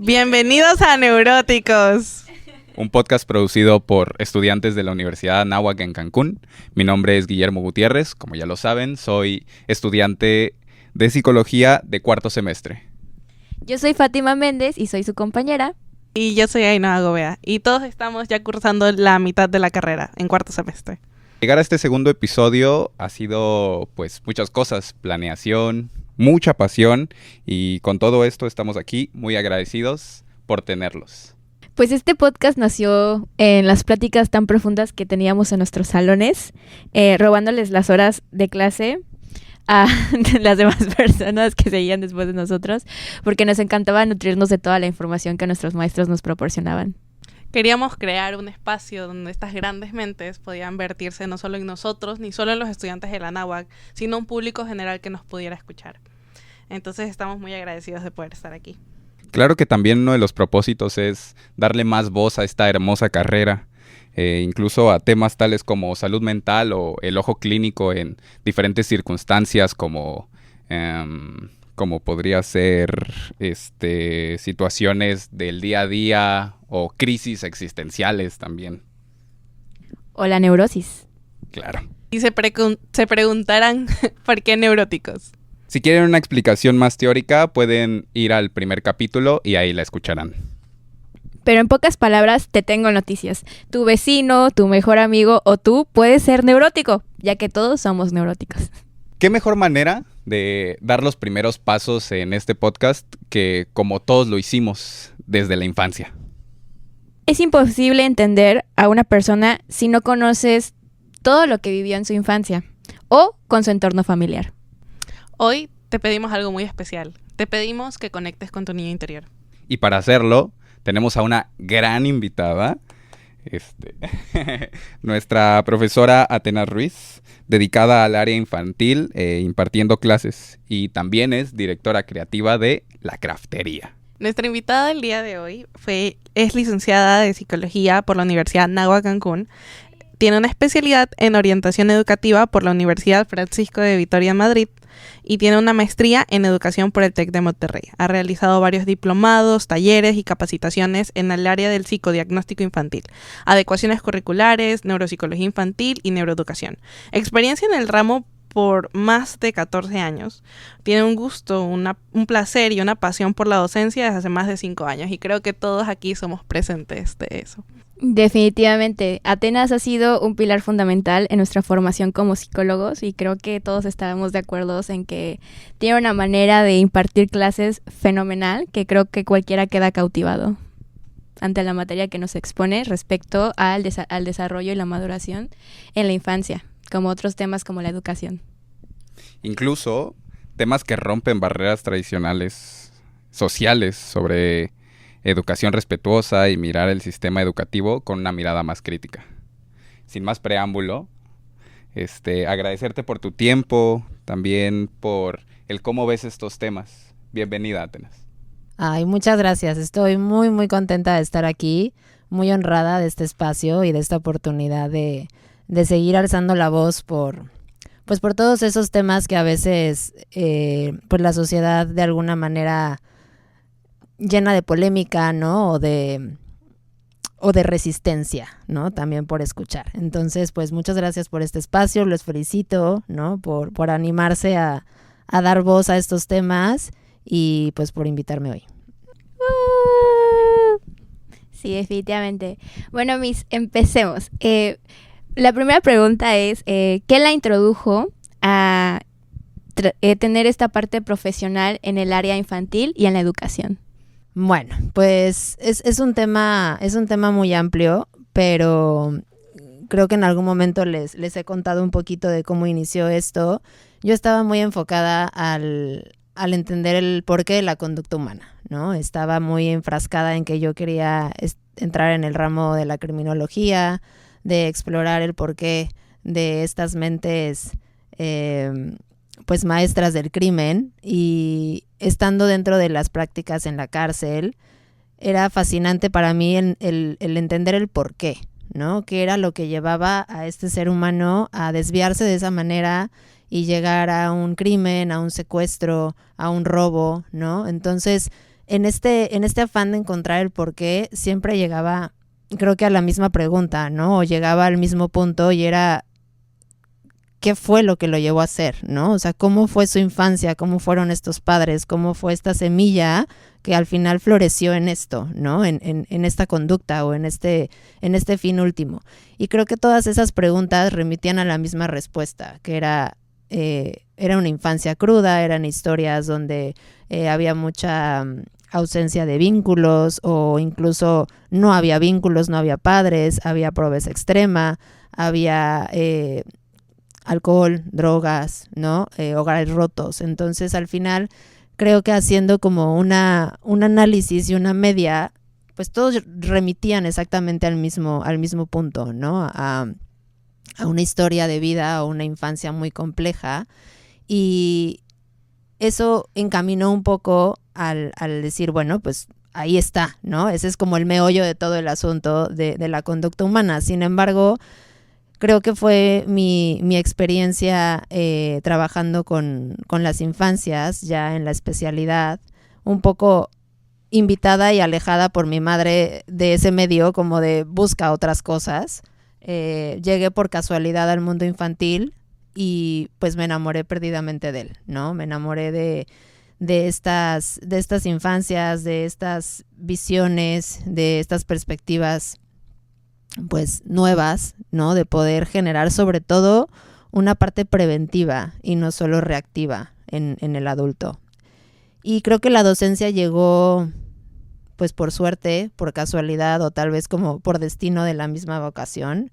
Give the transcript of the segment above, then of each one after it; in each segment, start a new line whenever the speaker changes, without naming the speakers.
Bienvenidos a Neuróticos,
un podcast producido por estudiantes de la Universidad Anáhuac en Cancún. Mi nombre es Guillermo Gutiérrez, como ya lo saben, soy estudiante de psicología de cuarto semestre.
Yo soy Fátima Méndez y soy su compañera.
y yo soy Ainhoa Gobea, y todos estamos ya cursando la mitad de la carrera, en cuarto semestre.
Llegar a este segundo episodio ha sido pues muchas cosas, planeación, mucha pasión, y con todo esto estamos aquí muy agradecidos por tenerlos.
Pues este podcast nació en las pláticas tan profundas que teníamos en nuestros salones, robándoles las horas de clase a las demás personas que seguían después de nosotros, porque nos encantaba nutrirnos de toda la información que nuestros maestros nos proporcionaban.
Queríamos crear un espacio donde estas grandes mentes podían vertirse no solo en nosotros, ni solo en los estudiantes de la Anáhuac, sino un público general que nos pudiera escuchar. Entonces estamos muy agradecidos de poder estar aquí.
Claro que también uno de los propósitos es darle más voz a esta hermosa carrera, incluso a temas tales como salud mental o el ojo clínico en diferentes circunstancias como podría ser situaciones del día a día o crisis existenciales también.
O la neurosis.
Claro.
Y se preguntarán ¿por qué neuróticos?
Si quieren una explicación más teórica, pueden ir al primer capítulo y ahí la escucharán.
Pero en pocas palabras, te tengo noticias. Tu vecino, tu mejor amigo o tú puedes ser neurótico, ya que todos somos neuróticos.
¿Qué mejor manera de dar los primeros pasos en este podcast que como todos lo hicimos desde la infancia?
Es imposible entender a una persona si no conoces todo lo que vivió en su infancia o con su entorno familiar.
Hoy te pedimos algo muy especial. Te pedimos que conectes con tu niño interior.
Y para hacerlo, tenemos a una gran invitada, nuestra profesora Atenas Ruiz, dedicada al área infantil, impartiendo clases, y también es directora creativa de La Craftería.
Nuestra invitada del día de hoy es licenciada de Psicología por la Universidad Anáhuac Cancún. Tiene una especialidad en orientación educativa por la Universidad Francisco de Vitoria en Madrid y tiene una maestría en educación por el TEC de Monterrey. Ha realizado varios diplomados, talleres y capacitaciones en el área del psicodiagnóstico infantil, adecuaciones curriculares, neuropsicología infantil y neuroeducación. Experiencia en el ramo por más de 14 años. Tiene un gusto, un placer y una pasión por la docencia desde hace más de 5 años y creo que todos aquí somos presentes de eso.
Definitivamente, Atenas ha sido un pilar fundamental en nuestra formación como psicólogos y creo que todos estábamos de acuerdo en que tiene una manera de impartir clases fenomenal que creo que cualquiera queda cautivado ante la materia que nos expone respecto al desarrollo y la maduración en la infancia, como otros temas como la educación.
Incluso temas que rompen barreras tradicionales sociales sobre educación respetuosa y mirar el sistema educativo con una mirada más crítica. Sin más preámbulo, agradecerte por tu tiempo, también por el cómo ves estos temas. Bienvenida, Atenas.
Ay, muchas gracias. Estoy muy, muy contenta de estar aquí, muy honrada de este espacio y de esta oportunidad de seguir alzando la voz por todos esos temas que a veces pues la sociedad de alguna manera llena de polémica, ¿no? O de resistencia, ¿no? También por escuchar. Entonces, pues muchas gracias por este espacio, los felicito, ¿no? Por animarse a dar voz a estos temas y pues por invitarme hoy.
Sí, definitivamente. Bueno, empecemos. La primera pregunta es, ¿qué la introdujo a tener esta parte profesional en el área infantil y en la educación?
Bueno, pues es un tema muy amplio, pero creo que en algún momento les he contado un poquito de cómo inició esto. Yo estaba muy enfocada al entender el porqué de la conducta humana, ¿no? Estaba muy enfrascada en que yo quería entrar en el ramo de la criminología, de explorar el porqué de estas mentes pues maestras del crimen, y estando dentro de las prácticas en la cárcel era fascinante para mí el entender el porqué, ¿no? Qué era lo que llevaba a este ser humano a desviarse de esa manera y llegar a un crimen, a un secuestro, a un robo, ¿no? Entonces en este afán de encontrar el porqué, siempre llegaba, creo que a la misma pregunta, ¿no? O llegaba al mismo punto y era, ¿qué fue lo que lo llevó a hacer, ¿no? O sea, ¿cómo fue su infancia? ¿Cómo fueron estos padres? ¿Cómo fue esta semilla que al final floreció en esto, ¿no? En esta conducta o en este fin último. Y creo que todas esas preguntas remitían a la misma respuesta, que era una infancia cruda, eran historias donde había mucha ausencia de vínculos o incluso no había vínculos, no había padres, había pobreza extrema, había alcohol, drogas, ¿no? Hogares rotos. Entonces, al final, creo que haciendo como un análisis y una media, pues todos remitían exactamente al mismo punto, ¿no? A una historia de vida o una infancia muy compleja. Y eso encaminó un poco al decir, bueno, pues ahí está, ¿no? Ese es como el meollo de todo el asunto de la conducta humana. Sin embargo, creo que fue mi experiencia trabajando con las infancias, ya en la especialidad, un poco invitada y alejada por mi madre de ese medio, como de busca otras cosas. Llegué por casualidad al mundo infantil y pues me enamoré perdidamente de él, ¿no? Me enamoré de estas infancias, de estas visiones, de estas perspectivas pues nuevas, ¿no? De poder generar sobre todo una parte preventiva y no solo reactiva en el adulto. Y creo que la docencia llegó pues por suerte, por casualidad o tal vez como por destino de la misma vocación.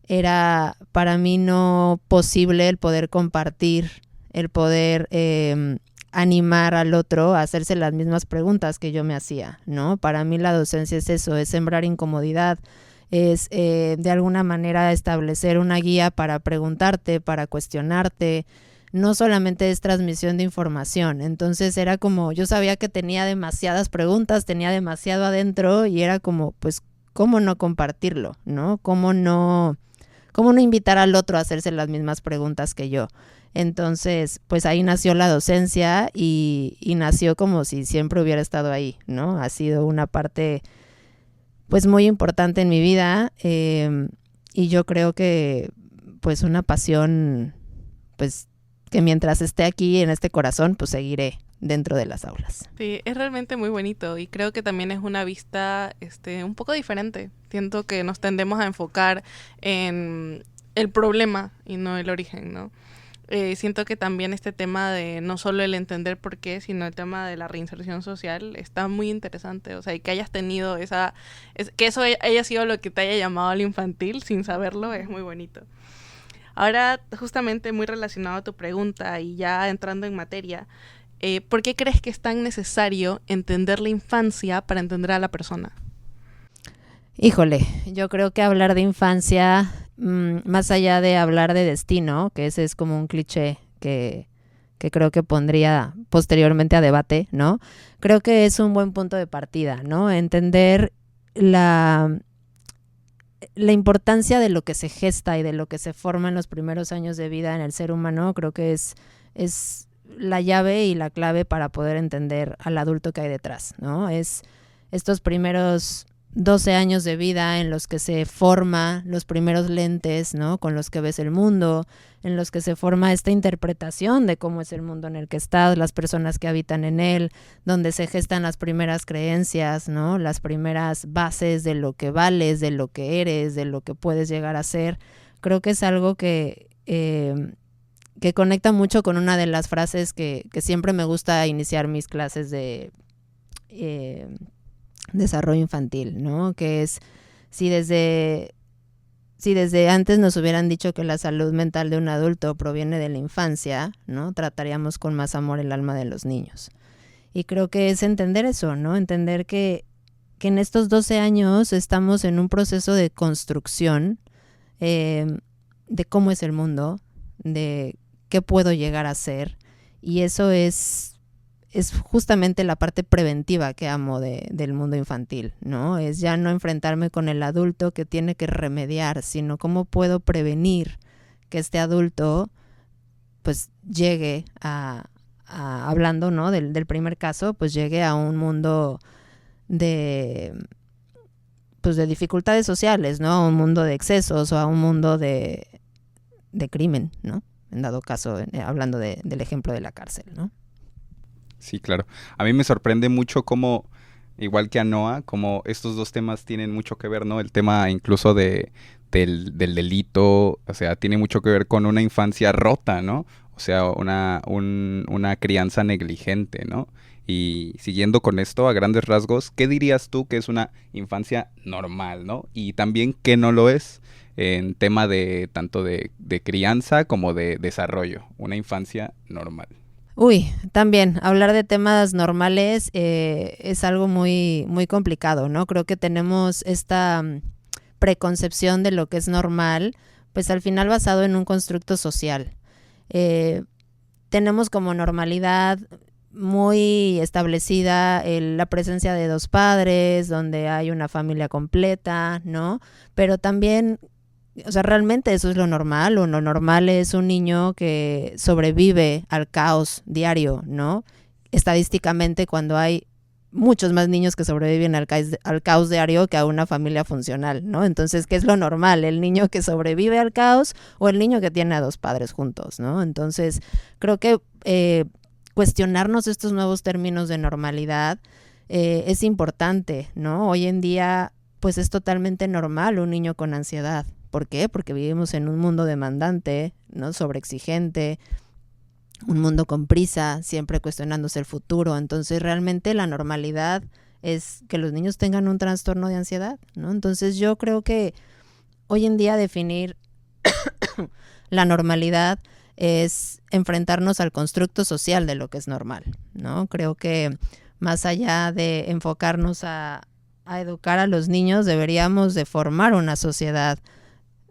Era para mí no posible el poder compartir, el poder animar al otro a hacerse las mismas preguntas que yo me hacía, ¿no? Para mí la docencia es eso, es sembrar incomodidad, es de alguna manera establecer una guía para preguntarte, para cuestionarte. No solamente es transmisión de información. Entonces era como, yo sabía que tenía demasiadas preguntas, tenía demasiado adentro y era como, pues, ¿cómo no compartirlo, no? ¿Cómo no invitar al otro a hacerse las mismas preguntas que yo? Entonces, pues ahí nació la docencia y nació como si siempre hubiera estado ahí, ¿no? Ha sido una parte pues muy importante en mi vida y yo creo que pues una pasión pues que mientras esté aquí en este corazón pues seguiré dentro de las aulas.
Sí, es realmente muy bonito y creo que también es una vista un poco diferente. Siento que nos tendemos a enfocar en el problema y no el origen, ¿no? Siento que también este tema de no solo el entender por qué, sino el tema de la reinserción social está muy interesante. O sea, y que hayas tenido que eso haya sido lo que te haya llamado al infantil sin saberlo, es muy bonito. Ahora, justamente muy relacionado a tu pregunta y ya entrando en materia, ¿por qué crees que es tan necesario entender la infancia para entender a la persona?
Híjole, yo creo que hablar de infancia, más allá de hablar de destino, que ese es como un cliché que creo que pondría posteriormente a debate, ¿no? Creo que es un buen punto de partida, ¿no? Entender la importancia de lo que se gesta y de lo que se forma en los primeros años de vida en el ser humano, creo que es la llave y la clave para poder entender al adulto que hay detrás, ¿no? Es estos primeros 12 años de vida en los que se forma los primeros lentes, ¿no? Con los que ves el mundo, en los que se forma esta interpretación de cómo es el mundo en el que estás, las personas que habitan en él, donde se gestan las primeras creencias, ¿no? Las primeras bases de lo que vales, de lo que eres, de lo que puedes llegar a ser. Creo que es algo que conecta mucho con una de las frases que siempre me gusta iniciar mis clases de desarrollo infantil, ¿no? Que es, si desde antes nos hubieran dicho que la salud mental de un adulto proviene de la infancia, ¿no? Trataríamos con más amor el alma de los niños. Y creo que es entender eso, ¿no? Entender que en estos 12 años estamos en un proceso de construcción de cómo es el mundo, de qué puedo llegar a ser, y eso es justamente la parte preventiva que amo del mundo infantil, ¿no? Es ya no enfrentarme con el adulto que tiene que remediar, sino cómo puedo prevenir que este adulto pues llegue a hablando, ¿no? Del primer caso, pues llegue a un mundo de dificultades sociales, ¿no? A un mundo de excesos o a un mundo de crimen, ¿no? En dado caso, hablando del ejemplo de la cárcel, ¿no?
Sí, claro. A mí me sorprende mucho cómo, igual que a Noah, como estos dos temas tienen mucho que ver, ¿no? El tema incluso del delito, o sea, tiene mucho que ver con una infancia rota, ¿no? O sea, una crianza negligente, ¿no? Y siguiendo con esto, a grandes rasgos, ¿qué dirías tú que es una infancia normal, ¿no? Y también qué no lo es en tema de tanto de crianza como de desarrollo, una infancia normal.
Uy, también hablar de temas normales es algo muy, muy complicado, ¿no? Creo que tenemos esta preconcepción de lo que es normal, pues al final basado en un constructo social. Tenemos como normalidad muy establecida la presencia de dos padres, donde hay una familia completa, ¿no? Pero también, o sea, realmente eso es lo normal, o lo normal es un niño que sobrevive al caos diario, ¿no? Estadísticamente, cuando hay muchos más niños que sobreviven al caos diario que a una familia funcional, ¿no? Entonces, ¿qué es lo normal? ¿El niño que sobrevive al caos o el niño que tiene a dos padres juntos, ¿no? Entonces, creo que cuestionarnos estos nuevos términos de normalidad es importante, ¿no? Hoy en día, pues es totalmente normal un niño con ansiedad. ¿Por qué? Porque vivimos en un mundo demandante, ¿no? Sobreexigente, un mundo con prisa, siempre cuestionándose el futuro. Entonces, realmente la normalidad es que los niños tengan un trastorno de ansiedad, ¿no? Entonces, yo creo que hoy en día definir la normalidad es enfrentarnos al constructo social de lo que es normal, ¿no? Creo que más allá de enfocarnos a educar a los niños, deberíamos de formar una sociedad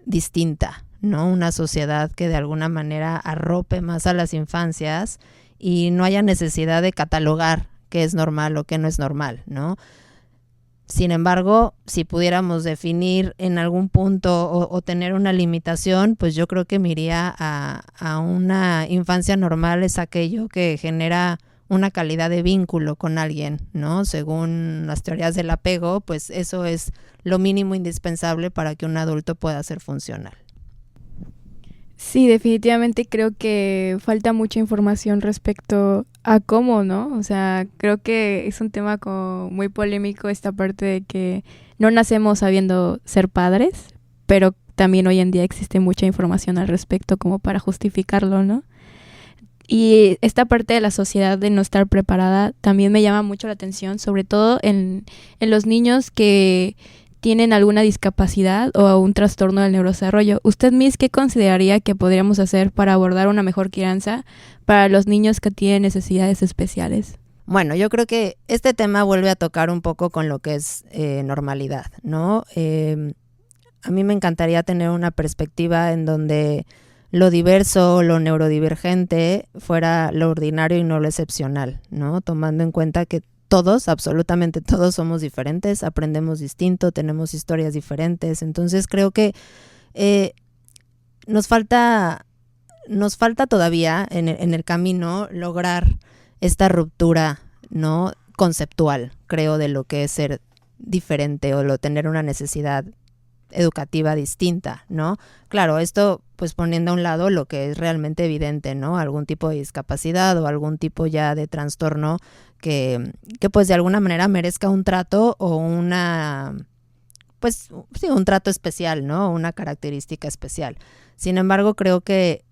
distinta, ¿no? Una sociedad que de alguna manera arrope más a las infancias y no haya necesidad de catalogar qué es normal o qué no es normal, ¿no? Sin embargo, si pudiéramos definir en algún punto o tener una limitación, pues yo creo que me iría a una infancia normal es aquello que genera una calidad de vínculo con alguien, ¿no? Según las teorías del apego, pues eso es lo mínimo indispensable para que un adulto pueda ser funcional.
Sí, definitivamente creo que falta mucha información respecto a cómo, ¿no? O sea, creo que es un tema como muy polémico esta parte de que no nacemos sabiendo ser padres, pero también hoy en día existe mucha información al respecto como para justificarlo, ¿no? Y esta parte de la sociedad de no estar preparada también me llama mucho la atención, sobre todo en los niños que tienen alguna discapacidad o un trastorno del neurodesarrollo. ¿Usted, Miss, qué consideraría que podríamos hacer para abordar una mejor crianza para los niños que tienen necesidades especiales?
Bueno, yo creo que este tema vuelve a tocar un poco con lo que es normalidad, ¿no? A mí me encantaría tener una perspectiva en donde lo diverso, lo neurodivergente fuera lo ordinario y no lo excepcional, ¿no? Tomando en cuenta que todos, absolutamente todos somos diferentes, aprendemos distinto, tenemos historias diferentes. Entonces creo que nos falta todavía en el camino lograr esta ruptura, ¿no? Conceptual, creo, de lo que es ser diferente o tener una necesidad educativa distinta, ¿no? Claro, esto pues poniendo a un lado lo que es realmente evidente, ¿no? Algún tipo de discapacidad o algún tipo ya de trastorno que pues de alguna manera merezca un trato o pues sí, un trato especial, ¿no? Una característica especial. Sin embargo, creo que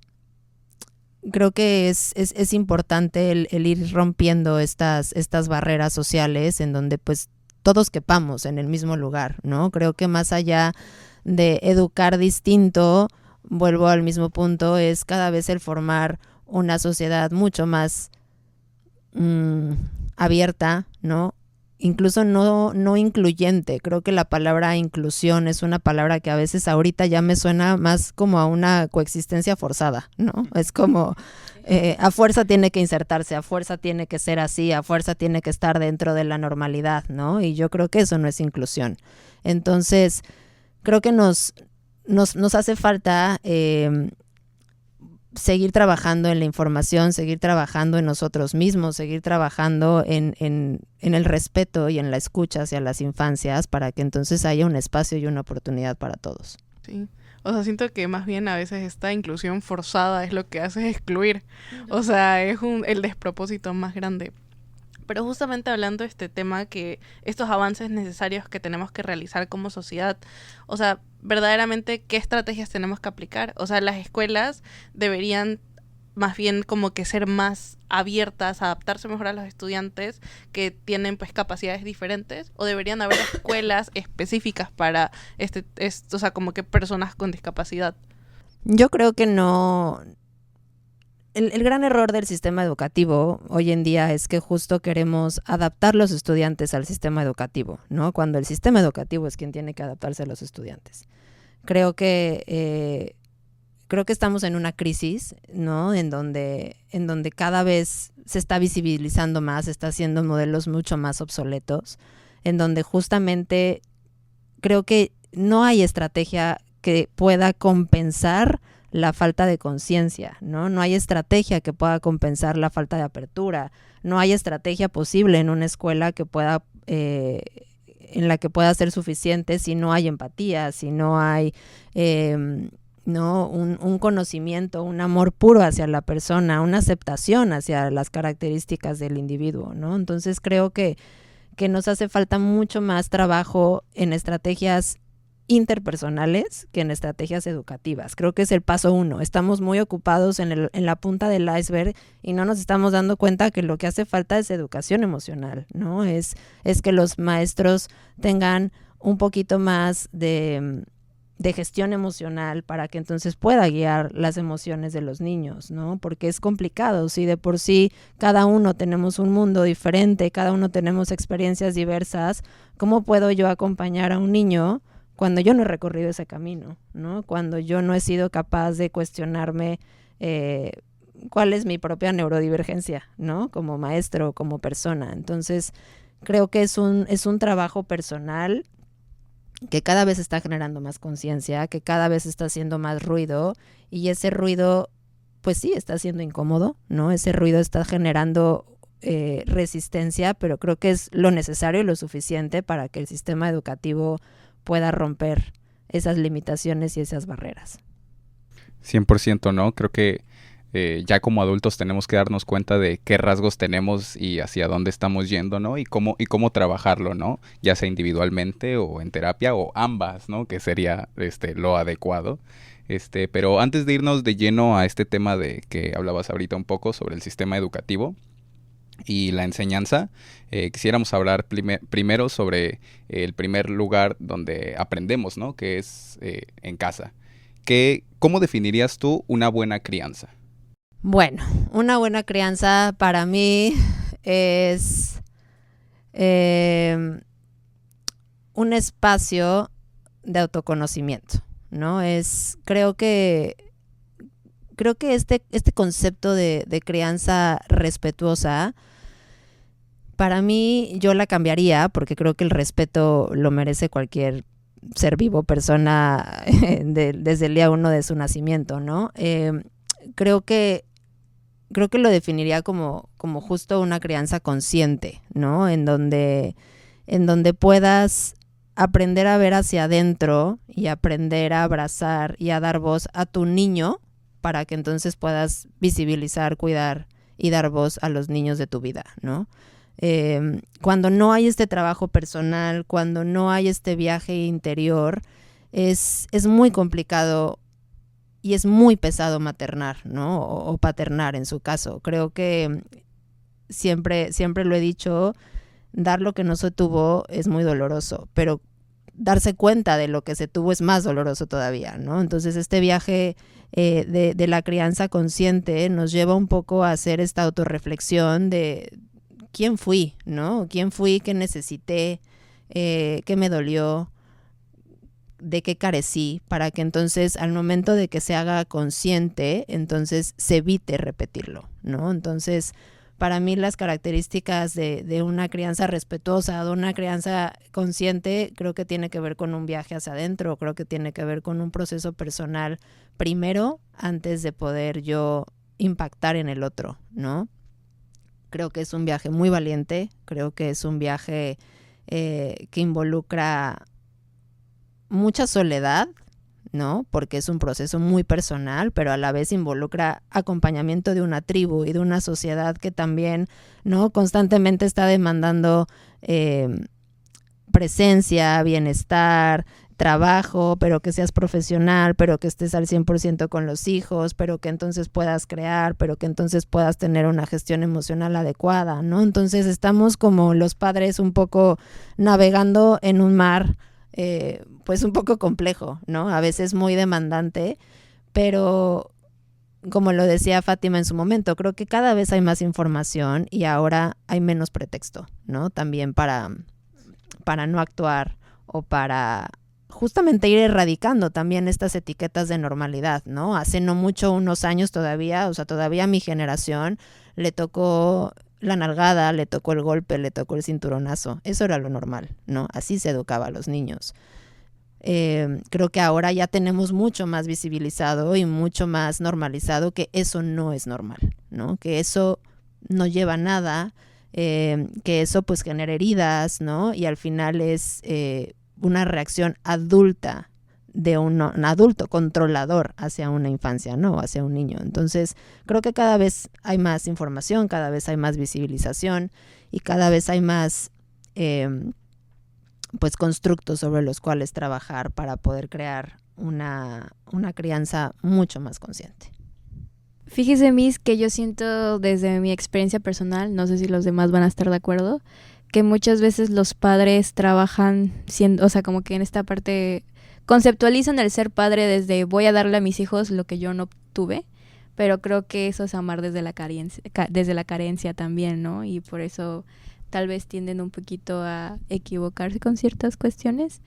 es importante el ir rompiendo estas barreras sociales en donde pues todos quepamos en el mismo lugar, ¿no? Creo que más allá de educar distinto, vuelvo al mismo punto, es cada vez el formar una sociedad mucho más abierta, ¿no? Incluso no incluyente. Creo que la palabra inclusión es una palabra que a veces ahorita ya me suena más como a una coexistencia forzada, ¿no? Es como a fuerza tiene que insertarse, a fuerza tiene que ser así, a fuerza tiene que estar dentro de la normalidad, ¿no? Y yo creo que eso no es inclusión. Entonces, creo que nos hace falta seguir trabajando en la información, seguir trabajando en nosotros mismos, seguir trabajando en el respeto y en la escucha hacia las infancias para que entonces haya un espacio y una oportunidad para todos.
Sí. O sea, siento que más bien a veces esta inclusión forzada es lo que hace excluir. O sea, es el despropósito más grande. Pero justamente hablando de este tema, que estos avances necesarios que tenemos que realizar como sociedad, o sea, verdaderamente, ¿qué estrategias tenemos que aplicar? O sea, las escuelas deberían más bien como que ser más abiertas, adaptarse mejor a los estudiantes que tienen pues capacidades diferentes, o deberían haber escuelas específicas para o sea, como que personas con discapacidad.
Yo creo que no. El gran error del sistema educativo hoy en día es que justo queremos adaptar los estudiantes al sistema educativo, ¿no? Cuando el sistema educativo es quien tiene que adaptarse a los estudiantes. Creo que estamos en una crisis, ¿no? En donde cada vez se está visibilizando más, se está haciendo modelos mucho más obsoletos, en donde justamente creo que no hay estrategia que pueda compensar la falta de conciencia, ¿no? No hay estrategia que pueda compensar la falta de apertura, no hay estrategia posible en una escuela que pueda, en la que pueda ser suficiente si no hay empatía, si no hay ¿no? un conocimiento, un amor puro hacia la persona, una aceptación hacia las características del individuo, ¿no? Entonces creo que nos hace falta mucho más trabajo en estrategias interpersonales que en estrategias educativas. Creo que es el paso 1. Estamos muy ocupados en la punta del iceberg y no nos estamos dando cuenta que lo que hace falta es educación emocional, ¿no? Es que los maestros tengan un poquito más de gestión emocional para que entonces pueda guiar las emociones de los niños, ¿no? Porque es complicado, si de por sí cada uno tenemos un mundo diferente, cada uno tenemos experiencias diversas, ¿cómo puedo yo acompañar a un niño cuando yo no he recorrido ese camino, ¿no? Cuando yo no he sido capaz de cuestionarme cuál es mi propia neurodivergencia, ¿no? Como maestro, como persona. Entonces, creo que es un trabajo personal que cada vez está generando más conciencia, que cada vez está haciendo más ruido, y ese ruido, pues sí, está siendo incómodo, ¿no? Ese ruido está generando resistencia, pero creo que es lo necesario y lo suficiente para que el sistema educativo pueda romper esas limitaciones y esas barreras.
100%, ¿no? Creo que ya como adultos tenemos que darnos cuenta de qué rasgos tenemos y hacia dónde estamos yendo, ¿no? Y cómo trabajarlo, ¿no? Ya sea individualmente o en terapia o ambas, ¿no? Que sería lo adecuado. Pero antes de irnos de lleno a este tema de que hablabas ahorita un poco sobre el sistema educativo y la enseñanza, quisiéramos hablar primero sobre el primer lugar donde aprendemos, ¿no? Que es en casa. ¿Cómo definirías tú una buena crianza?
Bueno, una buena crianza para mí es un espacio de autoconocimiento, ¿no? Creo que este concepto de crianza respetuosa, para mí yo la cambiaría, porque creo que el respeto lo merece cualquier ser vivo, persona, desde el día 1 de su nacimiento, ¿no? Creo que lo definiría como justo una crianza consciente, ¿no? En donde puedas aprender a ver hacia adentro y aprender a abrazar y a dar voz a tu niño para que entonces puedas visibilizar, cuidar y dar voz a los niños de tu vida, ¿no? Cuando no hay este trabajo personal, cuando no hay este viaje interior, es muy complicado y es muy pesado maternar, ¿no? O paternar en su caso. Creo que siempre lo he dicho, dar lo que no se tuvo es muy doloroso, pero darse cuenta de lo que se tuvo es más doloroso todavía, ¿no? Entonces este viaje de la crianza consciente nos lleva un poco a hacer esta autorreflexión de quién fui, ¿no? ¿Quién fui? ¿Qué necesité? ¿Qué me dolió? ¿De qué carecí? Para que entonces al momento de que se haga consciente, entonces se evite repetirlo, ¿no? Entonces, para mí las características de una crianza respetuosa, de una crianza consciente, creo que tiene que ver con un viaje hacia adentro, creo que tiene que ver con un proceso personal primero antes de poder yo impactar en el otro, ¿no? Creo que es un viaje muy valiente, creo que es un viaje que involucra mucha soledad, ¿no? Porque es un proceso muy personal, pero a la vez involucra acompañamiento de una tribu y de una sociedad que también, ¿no? Constantemente está demandando presencia, bienestar, trabajo, pero que seas profesional, pero que estés al 100% con los hijos, pero que entonces puedas crear, pero que entonces puedas tener una gestión emocional adecuada, ¿no? Entonces estamos como los padres un poco navegando en un mar pues un poco complejo, ¿no? A veces muy demandante, pero como lo decía Fátima en su momento, creo que cada vez hay más información y ahora hay menos pretexto, ¿no? También para no actuar o para justamente ir erradicando también estas etiquetas de normalidad, ¿no? Hace no mucho, unos años todavía, o sea, todavía a mi generación le tocó la nalgada, le tocó el golpe, le tocó el cinturonazo. Eso era lo normal, ¿no? Así se educaba a los niños. Creo que ahora ya tenemos mucho más visibilizado y mucho más normalizado que eso no es normal, ¿no? Que eso no lleva a nada, que eso pues genera heridas, ¿no? Y al final es una reacción adulta de un adulto controlador hacia una infancia, ¿no? Hacia un niño. Entonces, creo que cada vez hay más información, cada vez hay más visibilización y cada vez hay más pues constructos sobre los cuales trabajar para poder crear una crianza mucho más consciente.
Fíjese, Miss, que yo siento desde mi experiencia personal, no sé si los demás van a estar de acuerdo, que muchas veces los padres trabajan siendo, o sea, como que en esta parte conceptualizan el ser padre desde voy a darle a mis hijos lo que yo no tuve, pero creo que eso es amar desde la carencia también, ¿no? Y por eso tal vez tienden un poquito a equivocarse con ciertas cuestiones.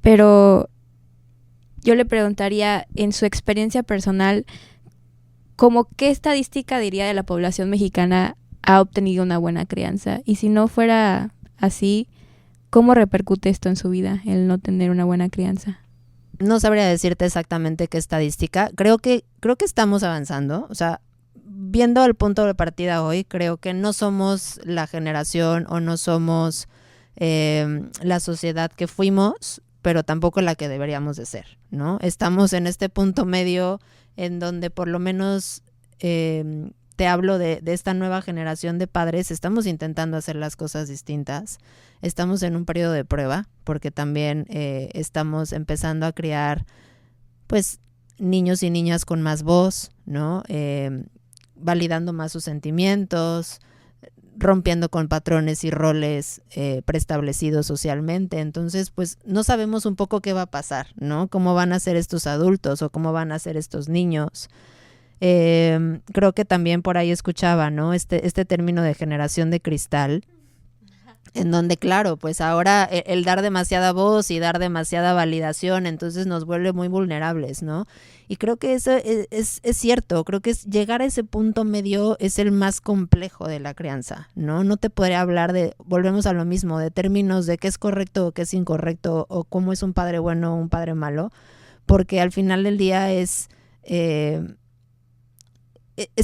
Pero yo le preguntaría, en su experiencia personal, ¿cómo qué estadística diría de la población mexicana ha obtenido una buena crianza? Y si no fuera así, ¿cómo repercute esto en su vida, el no tener una buena crianza?
No sabría decirte exactamente qué estadística. Creo que estamos avanzando. O sea, viendo el punto de partida hoy, creo que no somos la generación o no somos la sociedad que fuimos, pero tampoco la que deberíamos de ser, ¿no? Estamos en este punto medio en donde por lo menos te hablo de esta nueva generación de padres, estamos intentando hacer las cosas distintas, estamos en un periodo de prueba, porque también estamos empezando a criar, pues, niños y niñas con más voz, ¿no? Validando más sus sentimientos, rompiendo con patrones y roles preestablecidos socialmente. Entonces, pues, no sabemos un poco qué va a pasar, ¿no? Cómo van a ser estos adultos o cómo van a ser estos niños. Creo que también por ahí escuchaba, ¿no? Este término de generación de cristal, en donde, claro, pues ahora el dar demasiada voz y dar demasiada validación, entonces nos vuelve muy vulnerables, ¿no? Y creo que eso es cierto, creo que llegar a ese punto medio es el más complejo de la crianza, ¿no? No te podría hablar volvemos a lo mismo, de términos de qué es correcto o qué es incorrecto, o cómo es un padre bueno o un padre malo, porque al final del día es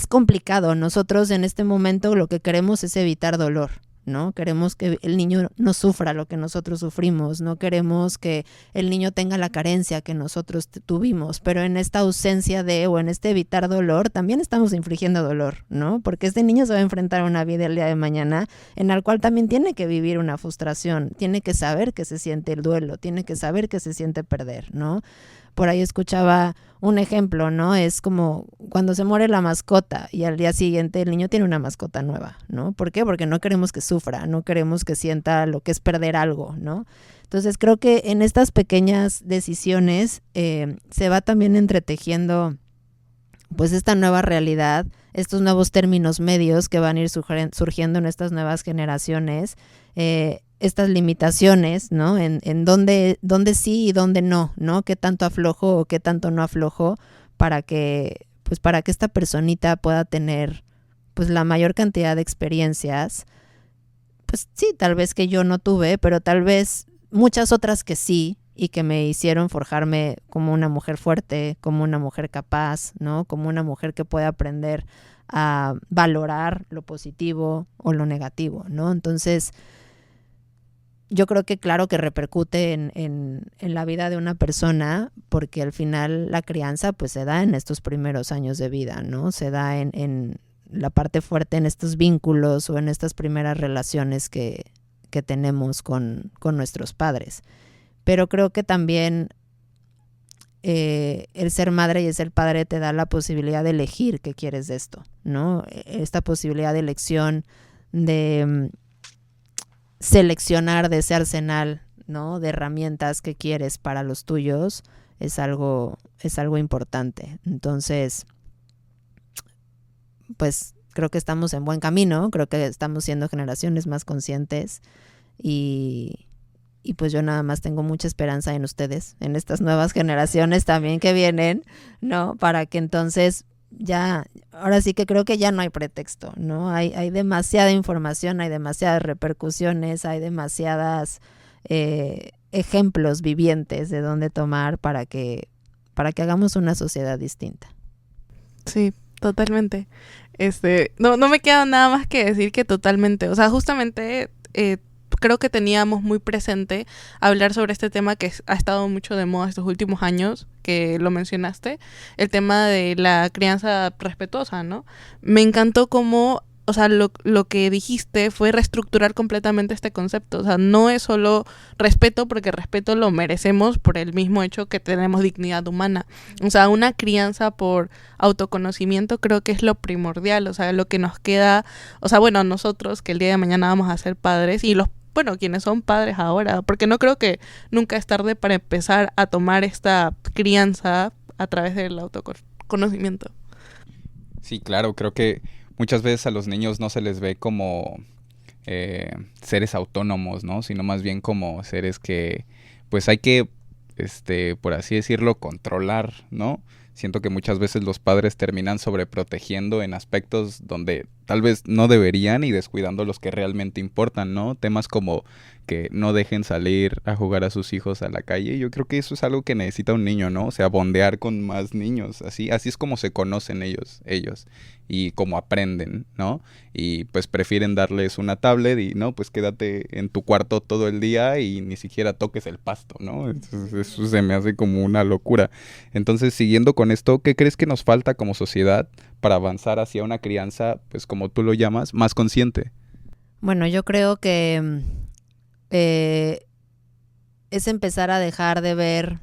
complicado. Nosotros en este momento lo que queremos es evitar dolor, ¿no? Queremos que el niño no sufra lo que nosotros sufrimos, no queremos que el niño tenga la carencia que nosotros tuvimos, pero en esta ausencia o en este evitar dolor, también estamos infligiendo dolor, ¿no? Porque este niño se va a enfrentar a una vida el día de mañana en la cual también tiene que vivir una frustración, tiene que saber que se siente el duelo, tiene que saber que se siente perder, ¿no? Por ahí escuchaba un ejemplo, ¿no? Es como cuando se muere la mascota y al día siguiente el niño tiene una mascota nueva, ¿no? ¿Por qué? Porque no queremos que sufra, no queremos que sienta lo que es perder algo, ¿no? Entonces creo que en estas pequeñas decisiones se va también entretejiendo pues esta nueva realidad, estos nuevos términos medios que van a ir surgiendo en estas nuevas generaciones, estas limitaciones, ¿no? En dónde sí y dónde no, ¿no? Qué tanto aflojo o qué tanto no aflojo para que esta personita pueda tener pues la mayor cantidad de experiencias, pues sí, tal vez que yo no tuve, pero tal vez muchas otras que sí, y que me hicieron forjarme como una mujer fuerte, como una mujer capaz, ¿no? Como una mujer que puede aprender a valorar lo positivo o lo negativo, ¿no? Entonces, yo creo que claro que repercute en la vida de una persona, porque al final la crianza pues se da en estos primeros años de vida, ¿no? Se da en la parte fuerte, en estos vínculos o en estas primeras relaciones que tenemos con nuestros padres. Pero creo que también el ser madre y el ser padre te da la posibilidad de elegir qué quieres de esto, ¿no? Esta posibilidad de elección, de seleccionar de ese arsenal, ¿no? De herramientas que quieres para los tuyos, es algo importante. Entonces, pues creo que estamos en buen camino, creo que estamos siendo generaciones más conscientes y pues yo nada más tengo mucha esperanza en ustedes, en estas nuevas generaciones también que vienen, ¿no? Para que entonces ya, ahora sí que creo que ya no hay pretexto, ¿no? Hay demasiada información, hay demasiadas repercusiones, hay demasiadas ejemplos vivientes de dónde tomar para que hagamos una sociedad distinta.
Sí, totalmente. No me queda nada más que decir que totalmente, o sea, justamente creo que teníamos muy presente hablar sobre este tema que ha estado mucho de moda estos últimos años, que lo mencionaste, el tema de la crianza respetuosa, ¿no? Me encantó cómo, o sea, lo que dijiste fue reestructurar completamente este concepto. O sea, no es solo respeto, porque respeto lo merecemos por el mismo hecho que tenemos dignidad humana. O sea, una crianza por autoconocimiento creo que es lo primordial. O sea, lo que nos queda, o sea, bueno, nosotros que el día de mañana vamos a ser padres y quienes son padres ahora, porque no creo que nunca es tarde para empezar a tomar esta crianza a través del autoconocimiento.
Sí, claro, creo que muchas veces a los niños no se les ve como seres autónomos, ¿no? Sino más bien como seres que, pues hay que, por así decirlo, controlar, ¿no? Siento que muchas veces los padres terminan sobreprotegiendo en aspectos donde tal vez no deberían y descuidando los que realmente importan, ¿no? Temas como que no dejen salir a jugar a sus hijos a la calle. Yo creo que eso es algo que necesita un niño, ¿no? O sea, bondear con más niños. Así es como se conocen ellos y como aprenden, ¿no? Y pues prefieren darles una tablet y no, pues quédate en tu cuarto todo el día y ni siquiera toques el pasto, ¿no? Entonces, eso se me hace como una locura. Entonces, siguiendo con esto, ¿qué crees que nos falta como sociedad para avanzar hacia una crianza, pues como tú lo llamas, más consciente?
Bueno, yo creo que es empezar a dejar de ver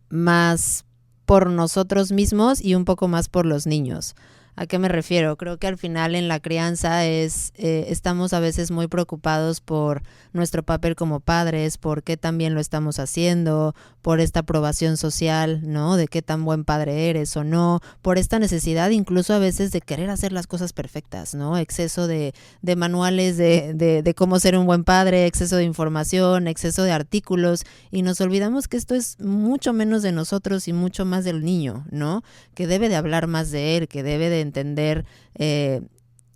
más por nosotros mismos y un poco más por los niños. ¿A qué me refiero? Creo que al final en la crianza estamos a veces muy preocupados por nuestro papel como padres, por qué tan bien lo estamos haciendo, por esta aprobación social, ¿no? De qué tan buen padre eres o no, por esta necesidad incluso a veces de querer hacer las cosas perfectas, ¿no? Exceso de manuales de cómo ser un buen padre, exceso de información, exceso de artículos, y nos olvidamos que esto es mucho menos de nosotros y mucho más del niño, ¿no? Que debe de hablar más de él, que debe de entender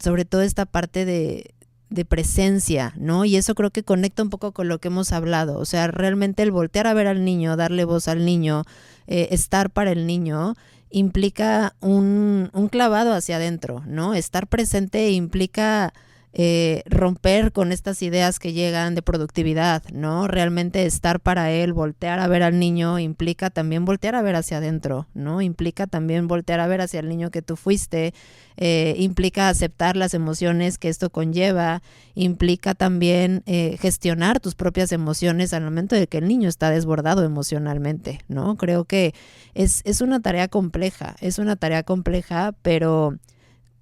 sobre todo esta parte de presencia, ¿no? Y eso creo que conecta un poco con lo que hemos hablado. O sea, realmente el voltear a ver al niño, darle voz al niño, estar para el niño, implica un clavado hacia adentro, ¿no? Estar presente implica romper con estas ideas que llegan de productividad, ¿no? Realmente estar para él, voltear a ver al niño implica también voltear a ver hacia adentro, ¿no? Implica también voltear a ver hacia el niño que tú fuiste, implica aceptar las emociones que esto conlleva, implica también gestionar tus propias emociones al momento de que el niño está desbordado emocionalmente, ¿no? Creo que es una tarea compleja, pero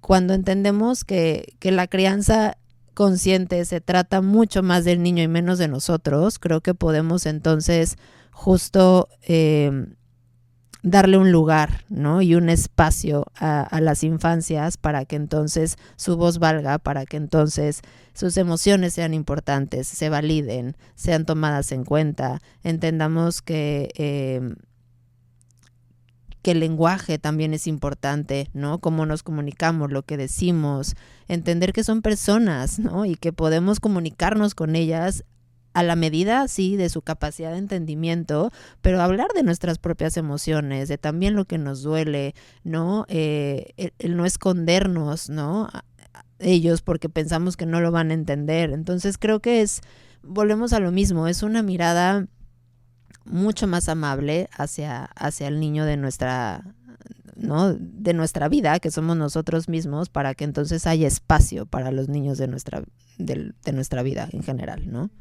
cuando entendemos que la crianza consciente se trata mucho más del niño y menos de nosotros, creo que podemos entonces justo darle un lugar, ¿no? Y un espacio a las infancias para que entonces su voz valga, para que entonces sus emociones sean importantes, se validen, sean tomadas en cuenta, entendamos que el lenguaje también es importante, ¿no? Cómo nos comunicamos, lo que decimos, entender que son personas, ¿no? Y que podemos comunicarnos con ellas a la medida, sí, de su capacidad de entendimiento, pero hablar de nuestras propias emociones, de también lo que nos duele, ¿no? El no escondernos, ¿no? A ellos porque pensamos que no lo van a entender. Entonces creo que volvemos a lo mismo, es una mirada mucho más amable hacia el niño de nuestra, ¿no? De nuestra vida, que somos nosotros mismos, para que entonces haya espacio para los niños de nuestra vida en general, ¿no?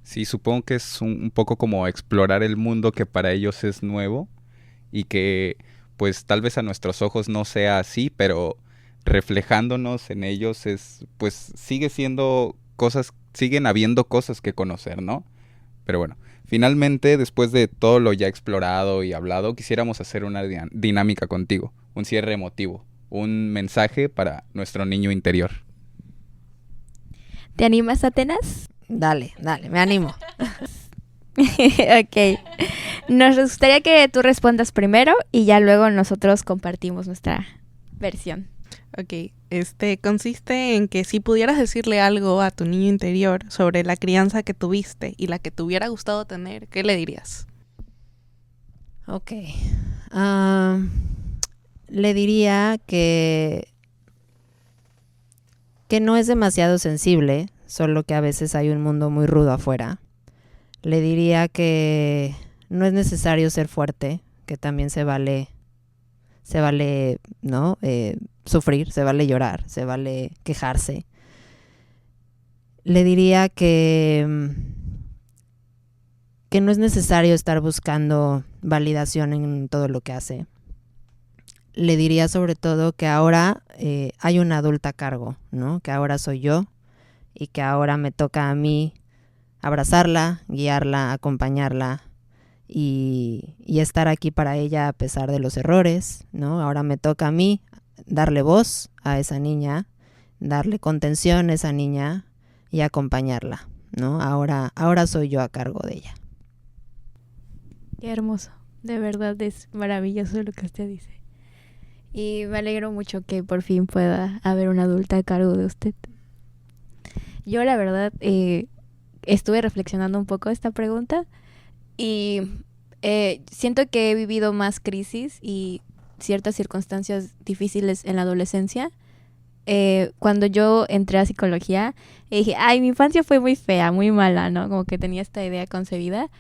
Sí, supongo que es un poco como explorar el mundo que para ellos es nuevo y que pues tal vez a nuestros ojos no sea así, pero reflejándonos en ellos pues siguen habiendo cosas que conocer, ¿no? Pero bueno, finalmente, después de todo lo ya explorado y hablado, quisiéramos hacer una dinámica contigo, un cierre emotivo, un mensaje para nuestro niño interior.
¿Te animas, Atenas?
Dale, me animo.
Ok. Nos gustaría que tú respondas primero y ya luego nosotros compartimos nuestra versión.
Ok, consiste en que si pudieras decirle algo a tu niño interior sobre la crianza que tuviste y la que te hubiera gustado tener, ¿qué le dirías?
Ok. Le diría que no es demasiado sensible, solo que a veces hay un mundo muy rudo afuera. Le diría que no es necesario ser fuerte, que también se vale, ¿no? Sufrir, se vale llorar, se vale quejarse. Le diría que no es necesario estar buscando validación en todo lo que hace. Le diría sobre todo que ahora hay una adulta a cargo, ¿no? Que ahora soy yo y que ahora me toca a mí abrazarla, guiarla, acompañarla y estar aquí para ella a pesar de los errores, ¿no? Ahora me toca a mí darle voz a esa niña, darle contención a esa niña y acompañarla, ¿no? Ahora soy yo a cargo de ella.
Qué hermoso. De verdad es maravilloso lo que usted dice. Y me alegro mucho que por fin pueda haber una adulta a cargo de usted. Yo la verdad estuve reflexionando un poco esta pregunta y siento que he vivido más crisis y ciertas circunstancias difíciles en la adolescencia. Cuando yo entré a psicología, dije, ay, mi infancia fue muy fea, muy mala, ¿no? Como que tenía esta idea concebida,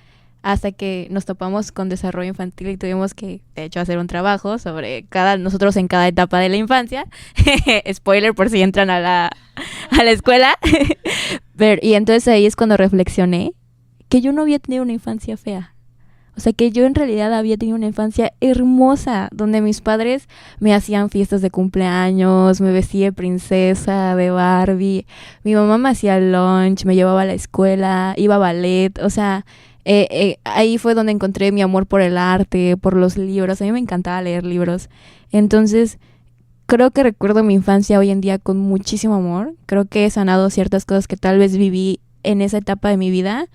hasta que nos topamos con desarrollo infantil y tuvimos que, de hecho, hacer un trabajo sobre nosotros en cada etapa de la infancia. Spoiler por si entran a la escuela. Y entonces ahí es cuando reflexioné que yo no había tenido una infancia fea. O sea, que yo en realidad había tenido una infancia hermosa, donde mis padres me hacían fiestas de cumpleaños, me vestía de princesa, de Barbie, mi mamá me hacía lunch, me llevaba a la escuela, iba a ballet, o sea, ahí fue donde encontré mi amor por el arte, por los libros. A mí me encantaba leer libros. Entonces, creo que recuerdo mi infancia hoy en día con muchísimo amor. Creo que he sanado ciertas cosas que tal vez viví en esa etapa de mi vida.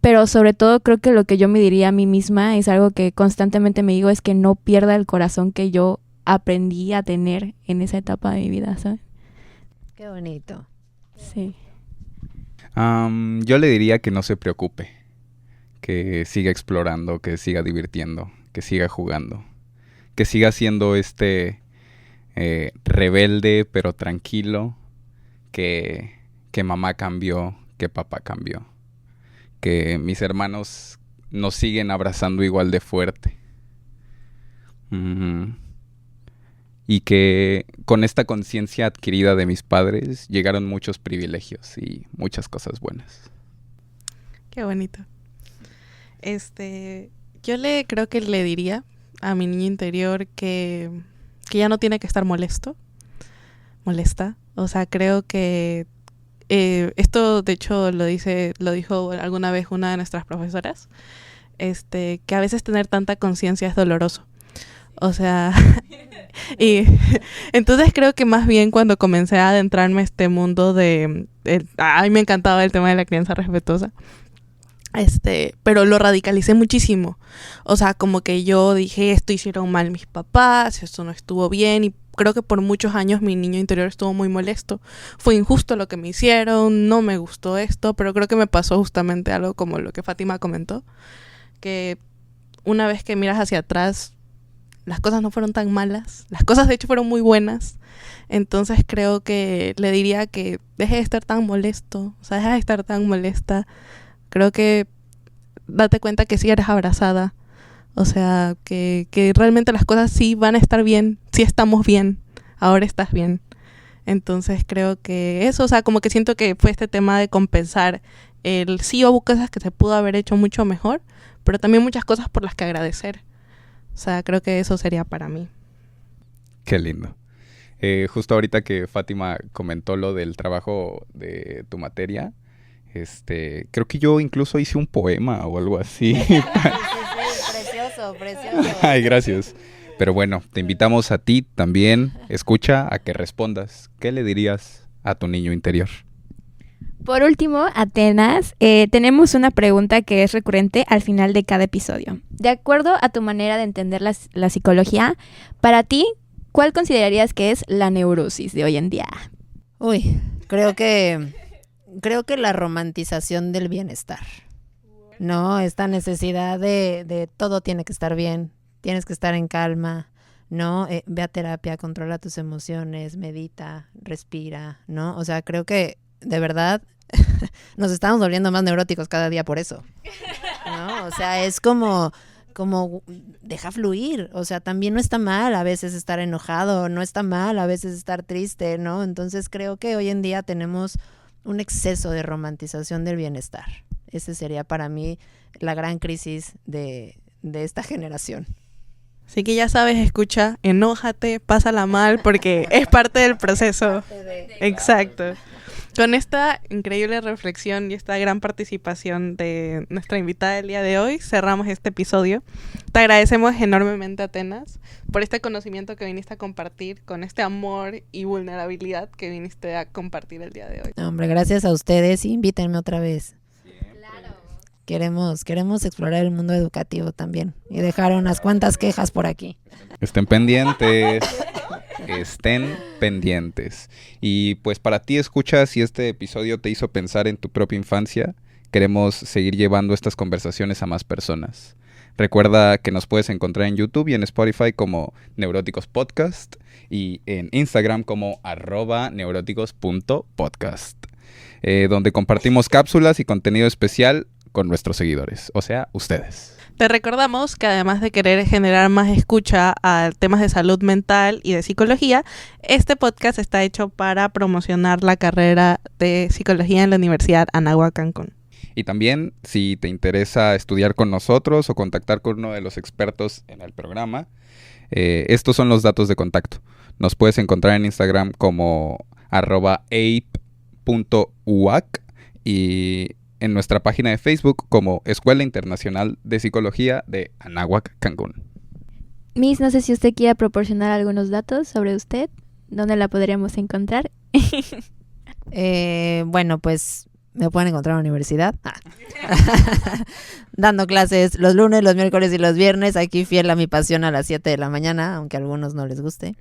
Pero sobre todo creo que lo que yo me diría a mí misma es algo que constantemente me digo, es que no pierda el corazón que yo aprendí a tener en esa etapa de mi vida, ¿sabes?
Qué bonito.
Sí.
Yo le diría que no se preocupe, que siga explorando, que siga divirtiendo, que siga jugando, que siga siendo rebelde pero tranquilo, que mamá cambió, que papá cambió, que mis hermanos nos siguen abrazando igual de fuerte. Y que con esta conciencia adquirida de mis padres llegaron muchos privilegios y muchas cosas buenas.
Qué bonito. Yo creo que le diría a mi niño interior que ya no tiene que estar molesta. O sea, creo que esto de hecho lo dijo alguna vez una de nuestras profesoras, que a veces tener tanta conciencia es doloroso. O sea, y entonces creo que más bien cuando comencé a adentrarme a este mundo a mí me encantaba el tema de la crianza respetuosa, pero lo radicalicé muchísimo. O sea, como que yo dije, esto hicieron mal mis papás, esto no estuvo bien, y creo que por muchos años mi niño interior estuvo muy molesto. Fue injusto lo que me hicieron, no me gustó esto, pero creo que me pasó justamente algo como lo que Fátima comentó, que una vez que miras hacia atrás, las cosas no fueron tan malas, las cosas de hecho fueron muy buenas. Entonces creo que le diría que deje de estar tan molesto, o sea, deja de estar tan molesta. Creo que date cuenta que sí eres abrazada, o sea, que realmente las cosas sí van a estar bien, sí estamos bien, ahora estás bien. Entonces creo que eso, o sea, como que siento que fue este tema de compensar sí hubo cosas que se pudo haber hecho mucho mejor, pero también muchas cosas por las que agradecer. O sea, creo que eso sería para mí.
Qué lindo. Justo ahorita que Fátima comentó lo del trabajo de tu materia, creo que yo incluso hice un poema o algo así.
Sí, precioso.
Ay, gracias. Pero bueno, te invitamos a ti también, escucha, a que respondas. ¿Qué le dirías a tu niño interior?
Por último, Atenas, tenemos una pregunta que es recurrente al final de cada episodio. De acuerdo a tu manera de entender la psicología, para ti, ¿cuál considerarías que es la neurosis de hoy en día?
Uy, creo que la romantización del bienestar. No, esta necesidad de todo tiene que estar bien, tienes que estar en calma, ¿no? Ve a terapia, controla tus emociones, medita, respira, ¿no? O sea, creo que de verdad nos estamos volviendo más neuróticos cada día por eso, ¿no? O sea, es como deja fluir, o sea, también no está mal a veces estar enojado, no está mal a veces estar triste, ¿no? Entonces creo que hoy en día tenemos un exceso de romantización del bienestar. Ese sería para mí la gran crisis de esta generación.
Así que ya sabes, escucha, enójate, pásala mal, porque es parte del proceso. Exacto. Con esta increíble reflexión y esta gran participación de nuestra invitada del día de hoy, cerramos este episodio. Te agradecemos enormemente, Atenas, por este conocimiento que viniste a compartir, con este amor y vulnerabilidad que viniste a compartir el día de hoy.
No, hombre, gracias a ustedes y invítenme otra vez. Queremos explorar el mundo educativo también y dejar unas cuantas quejas por aquí.
Estén pendientes. Estén pendientes. Y pues para ti, escucha, si este episodio te hizo pensar en tu propia infancia, queremos seguir llevando estas conversaciones a más personas. Recuerda que nos puedes encontrar en YouTube y en Spotify como Neuróticos Podcast y en Instagram como @neuróticos.podcast, donde compartimos cápsulas y contenido especial con nuestros seguidores, o sea, ustedes.
Te recordamos que además de querer generar más escucha a temas de salud mental y de psicología, este podcast está hecho para promocionar la carrera de psicología en la Universidad Anáhuac Cancún.
Y también, si te interesa estudiar con nosotros o contactar con uno de los expertos en el programa, estos son los datos de contacto. Nos puedes encontrar en Instagram como @ape.uac y en nuestra página de Facebook como Escuela Internacional de Psicología de Anáhuac Cancún.
Miss, no sé si usted quiera proporcionar algunos datos sobre usted, ¿dónde la podríamos encontrar?
Bueno, pues me pueden encontrar en la universidad. Dando clases los lunes, los miércoles y los viernes, aquí fiel a mi pasión a las 7 de la mañana, aunque a algunos no les guste.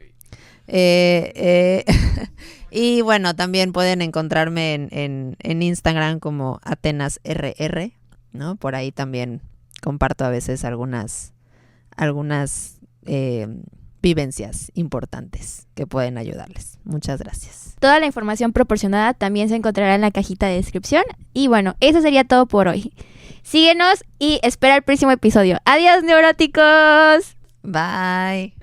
Y bueno, también pueden encontrarme en Instagram como AtenasRR, ¿no? Por ahí también comparto a veces algunas vivencias importantes que pueden ayudarles. Muchas gracias.
Toda la información proporcionada también se encontrará en la cajita de descripción. Y bueno, eso sería todo por hoy. Síguenos y espera el próximo episodio. ¡Adiós, neuróticos!
Bye.